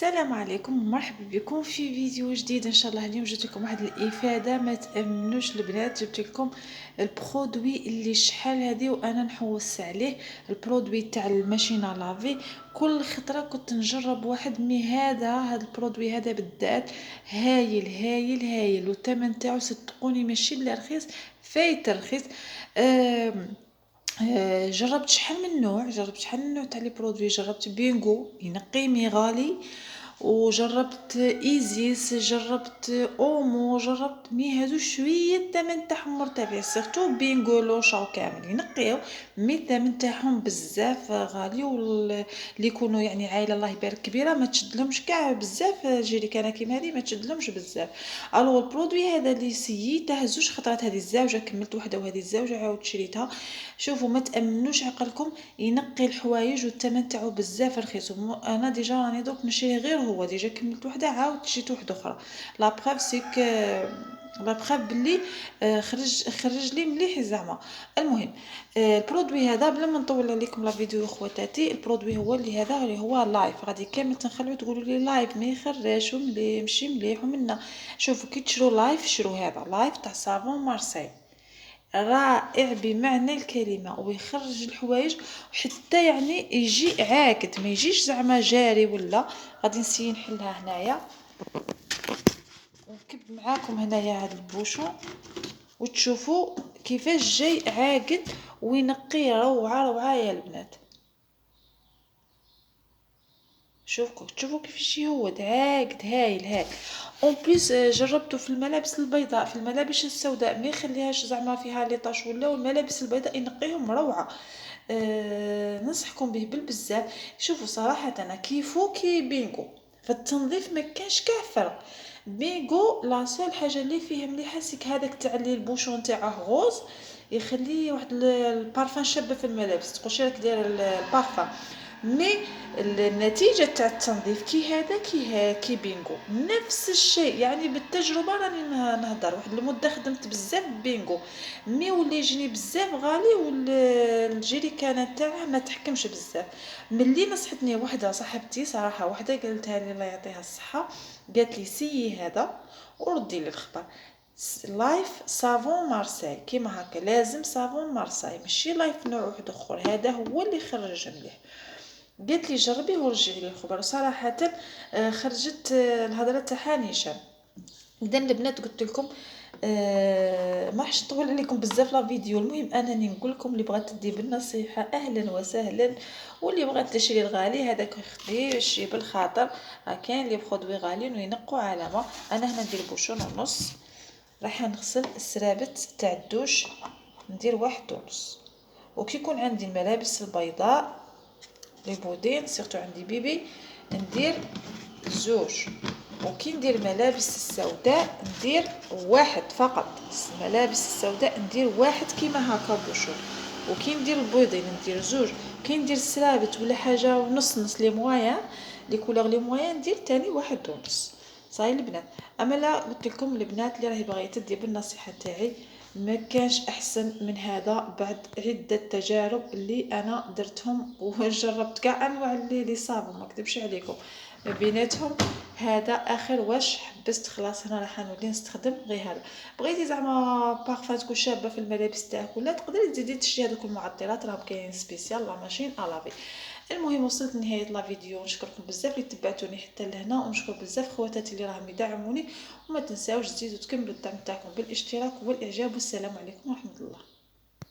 السلام عليكم ومرحبا بكم في فيديو جديد ان شاء الله. اليوم جبت لكم واحد الافاده ما تامنوش البنات. جبت لكم البرودوي اللي شحال هذه وانا نحوس عليه، البرودوي تاع الماشينه لافي. كل خطره كنت نجرب واحد هذا البرودوي هذا بالذات هايل هايل هايل، والثمن تاعو صدقوني ماشي بلا رخيص، فايت رخيص. آم، جربت شحال من نوع تاع لي برودوي. جربت بينغو ينقي مي غالي، وجربت ايزيس، جربت اومو، جربت مي هادو شويه الثمن تاعهم مرتفع، سيرتو بينغو لوشاو كامل ينقيو، مي الثمن تاعهم بزاف غالي. اللي يكونوا يعني عائله الله يبارك كبيره ما تشدلهمش كاع بزاف، جيريكانه كيما هذه ما تشدلهمش بزاف. الو البرودوي هذا اللي سيته زوج خطرات، هذه الزوجه كملت وحده وهذه الزوجه عاود شريتها. شوفوا ما تامنوش عقلكم، ينقي الحوايج والثمن تاعو بزاف رخيص. انا ديجا راني دوك نشري غير هو، ديجا كملت وحده عاود شريت وحده اخرى. لا بروف سيك، لا بروف بلي خرج لي مليح زعما. المهم، البرودوي هذا بلا ما نطول عليكم لا فيديو خواتاتي، البرودوي هو اللي هو لايف. غادي كامل تنخليو تقولوا لي لايف ما يخرجش ومليح ماشي مليح ومنا. شوفوا كي تشرو لايف شرو هذا لايف تاع صابون مارسيل، رائع بمعنى الكلمة، ويخرج الحوايج وحتى يعني يجي عاكد، ما يجيش زعما جاري ولا. غادي نسيي نحلها هنايا ونكب معاكم هنايا هاد البوشون وتشوفوا كيفاش جاي عاقد وينقي روعة روعة يا البنات. شوفوا كيفاش يهود عاقد هايل هايل. اون بليس جربته في الملابس البيضاء، في الملابس السوداء ما يخليهاش زعما فيها لي طاش ولا، والملابس البيضاء ينقيهم روعه. ننصحكم به بالبزاف. شوفوا صراحه انا كيفو كي بينغو في التنظيف ما كانش كاع فرق. بينغو لا سول حاجه اللي فيه مليحه سيك هذاك تاع لي البوشون تاعه غوز، يخلي واحد البارفان شابه في الملابس، تقولش راك داير البارفان. مي النتيجه تاع التنظيف كي هذا كي بينغو نفس الشيء، يعني بالتجربه راني نهضر. واحد المده خدمت بزاف بينغو، مي ولا يجيني بزاف غالي، والجيريكانه تاعه ما تحكمش بزاف. ملي نصحتني وحده صاحبتي، صراحه وحده قالتها لي الله يعطيها الصحه، قالت لي سيي هذا وردي لي الخبر. لايف صابون مارسيل كيما هكا، لازم صابون مارسيل ماشي لايف نوع واحد اخر، هذا هو اللي خرج مليح. قالت لي جربيه ورجعي لي الخبر. صراحه خرجت الهضره تاعها نيشان. اذا البنات قلت لكم ما حش نطول عليكم بزاف لا فيديو. المهم انني نقول لكم اللي بغات تدي بالنصيحه اهلا وسهلا، واللي بغات تشري الغالي هذاك يخدي شي بالخاطر. كاين لي برودوي غاليين وينقوا علامه. انا هنا ندير بوشون ونص، راح نغسل السرابت تاع الدوش، ندير 1.5. وكي يكون عندي الملابس البيضاء لي بودين سيرتو عندي بيبي ندير 2. وكي ندير الملابس السوداء ندير 1 فقط. الملابس السوداء ندير 1 كيما هكا بوشون. وكي ندير البيضين ندير 2. كي ندير السرابت ولا حاجه ونص نص لي مويان لي كولور لي مويان ندير تاني 1.5. صاي البنات. اما لا قلت لكم البنات اللي راهي باغيه تدي بالنصيحه تاعي، ما كانش احسن من هذا بعد عده تجارب اللي انا درتهم وجربت كاع انواع اللي صابوا، ما اكذبش عليكم. ما بيناتهم هذا اخر واش حبست، خلاص انا راح نولي نستخدم غير هذا. بغيتي زعما بارفان تكون شابه في الملابس تاعك ولا، تقدري تزيدي تشري هذوك المعطرات، راهم كاين سبيسيال لا ماشين الافي. المهم وصلت لنهايه لا فيديو، نشكركم بزاف اللي تبعتوني حتى لهنا، ونشكر بزاف خواتاتي اللي راهم يدعموني. وما تنساوش تزيدوا تكملوا الدعم تاعكم بالاشتراك والاعجاب. والسلام عليكم ورحمه